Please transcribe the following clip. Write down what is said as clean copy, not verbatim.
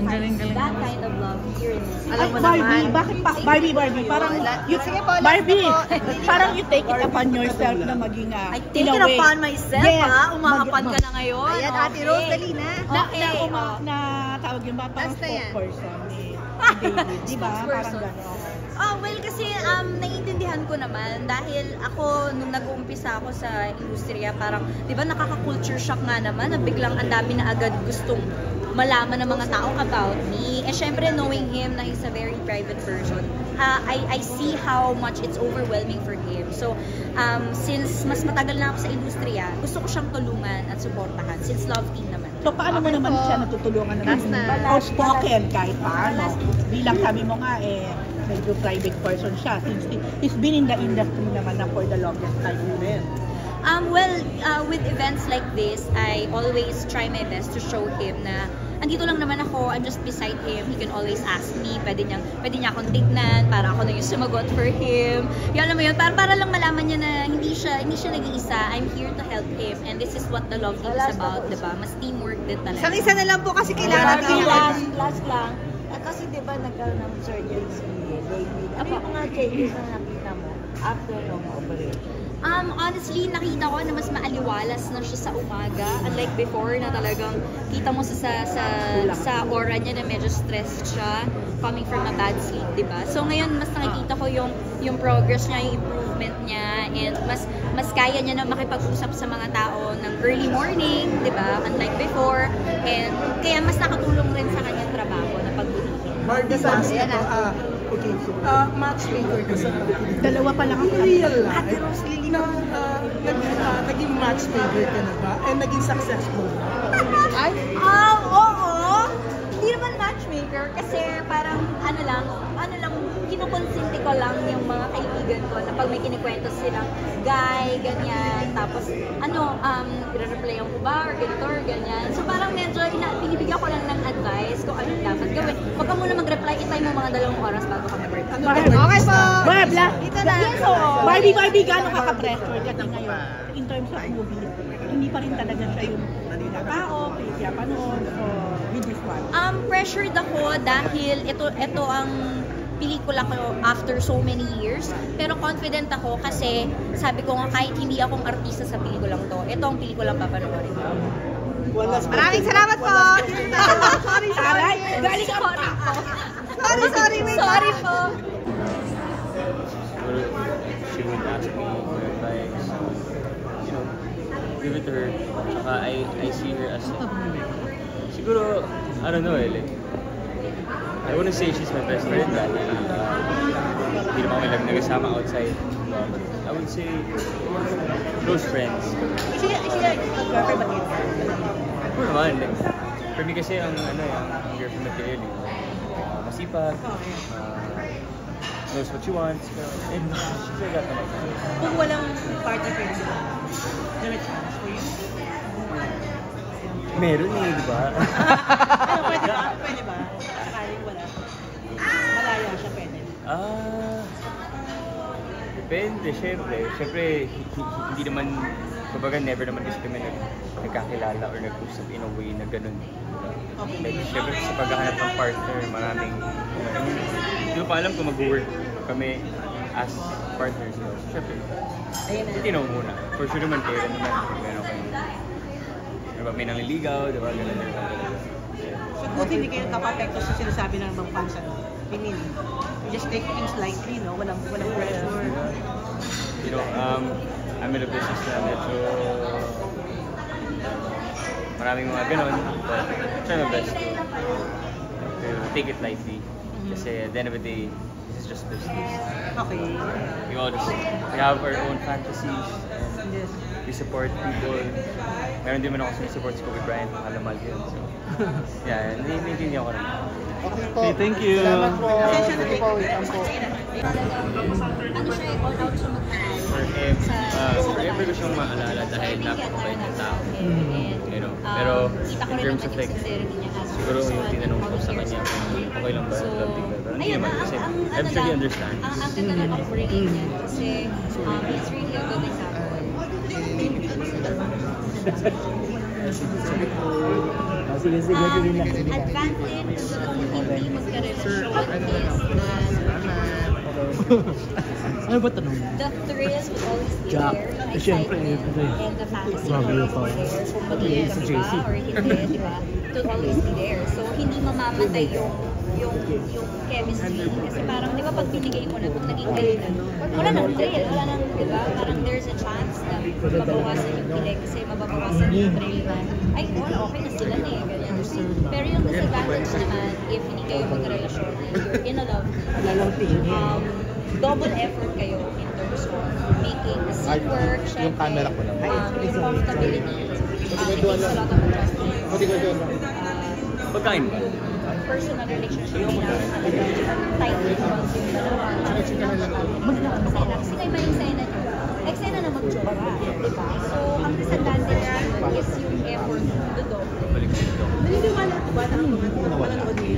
find that kind of love here in this. Alam mo naman. Bakit pa? Barbie, parang Barbie, parang you take it upon yourself na maging I take it upon myself, Umahapan ka na ngayon. Ayan, Ate Rose, dali na. Na tawag yung ba? Parang spokesperson ni David. Diba? Parang gano'n. Well, kasi naiintindihan ko naman dahil ako, nung nag-uumpisa ako sa industriya, parang, di ba, nakaka-culture shock nga naman na biglang ang dami na agad gustong malaman ng mga tao about me. And syempre, knowing him na he's a very private person, I see how much it's overwhelming for him. So, since mas matagal na ako sa industriya, gusto ko siyang tulungan at suportahan since love team naman. So, paano mo naman siya natutulungan na outspoken kahit paano? Bilang sabi mo nga, medyo private person siya since he's been in the industry naman na for the longest time rin. With events like this, I always try my best to show him na andito lang naman ako, I'm just beside him. He can always ask me, pwede niya akong tignan, para ako na yung sumagot for him. Yan, alam mo yun, para lang malaman niya na hindi siya nag-iisa. I'm here to help him, and this is what the love team is about, diba? Mas teamwork din talaga. Isa na lang po kasi kailangan last lang. Kasi diba nagkaroon ng surgery si David. Ano yung mga changes na nakita mo after ng operation? Honestly, nakita ko na mas maaliwalas na siya sa umaga. Unlike before na talagang kita mo sa aura niya na medyo stressed siya coming from a bad sleep, diba? So ngayon, mas nakikita ko yung progress niya, yung improvement niya, and mas kaya niya na makipag-usap sa mga tao ng early morning, diba? Unlike before. And kaya mas nakatulong rin sa kanyang trabaho na pagbulihin. Marga, okay, matchmaker ka sa Dalawa pa lang ako. real life na naging matchmaker ka na ba? And naging successful na? Oo. Hindi naman matchmaker kasi parang ano lang, kinukonsinti ko lang yung mga kaibigan ko na pag may kinikwento silang guy, ganyan, tapos i-replyan ko ba or ganito or ganyan. So parang medyo binibigyan ko lang ng advice kung anong dapat gawin. Huwag ka muna mag-reply, itay mo mga 2 oras bago ka mag-reply. Okay po. Dito na. Barbie, gano'n ka-pressure kasi ngayon in terms of movies, hindi pa rin talaga siya yung tao, kaya panood, with this one. Pressured ako dahil ito ang pelikula ko after so many years, pero confident ako kasi sabi ko nga kahit hindi akong artista sa pelikulang to, ito ang pelikulang papanoorin ko. Maraming salamat po! Sorry. Galing ka pa! Sorry, wait. Sorry po! She would ask me for advice, give it to her. Saka I see her as, siguro, I don't know like, I wouldn't say she's my best friend dahil hindi naman kami nag-asama outside. I would say close friends. Is she girlfriend material? Oo naman. Like, for me kasi ang girlfriend material masipag, knows what she wants, and she's like that naman. Kung walang partner for you, there a chance for you? Meron di ba? Pwede ba? Sakaling wala. Malaya siya, pwede. Depende, syempre. Syempre, hindi naman, kumbaga never naman kasi kami nagkakilala or nag-usap in a way na ganun. Okay. Like, syempre sa paghahanap ng partner, maraming, hindi ko pa alam kung mag-work kami as partners. Syempre, tinaw muna. For sure naman kayo naman, meron kayo. Diba, may nangliligaw, diba, ganun. So, kung hindi kayo kapapekto sa sinasabi ng ibang fans, meaning, just take things lightly, no? Walang pressure. I'm in a business na medyo maraming mga ganun, but I try my best to take it lightly. Kasi at the end of the day, this is just business. Okay. We have our own fantasies, and we support people. Meron din man ako support si Kobe Bryant, mahal yun. So, yeah, naiintindihan ko naman. Okay, thank you. Ano siya, all out siya mag-aral. For him, never ko siyang maalala dahil napakabait ng tao. Pero in terms of like, siguro yung tinanong ko sa kanya kung okay lang ba yung love team ba? Hindi naman kasi I'm sure he understands. Ang ganda ng upbringing niya kasi he's really a good example. Sige na. Advantage Ano ba tanong? The thrills would always be Jack. there. Yung Siyempre, excitement and the fantasy Grabe would yun always pa. be there. Kung mag-iingat Sa ka JC. ba or hindi, di ba? It would always be there. So, hindi mamamatay yung chemistry. Kasi parang, di ba, pag binigay mo na, kung naging kayo na, wala nang thrill, wala nang, di ba? Parang there's a chance na mabawasan yung kilig kasi mababawasan yung thrill na, ay, wala, okay na sila na eh, ganyan. Pero yung disadvantage naman, if hindi kayo magrelasyon and you're in a love double effort kayo in terms of making the scene work, yung camera ko lang. yung comfortability. It takes a lot of adjustment. Pagkain ba? Personal relationship, kailangan talaga tight bond yung dalawa. Masaya kasi kayo maliksaya na nyo. Eksena na mag-jowa, di ba? So, ang disadvantage is yung effort do doble. Naniniwala ko ba na ang mga manonood nila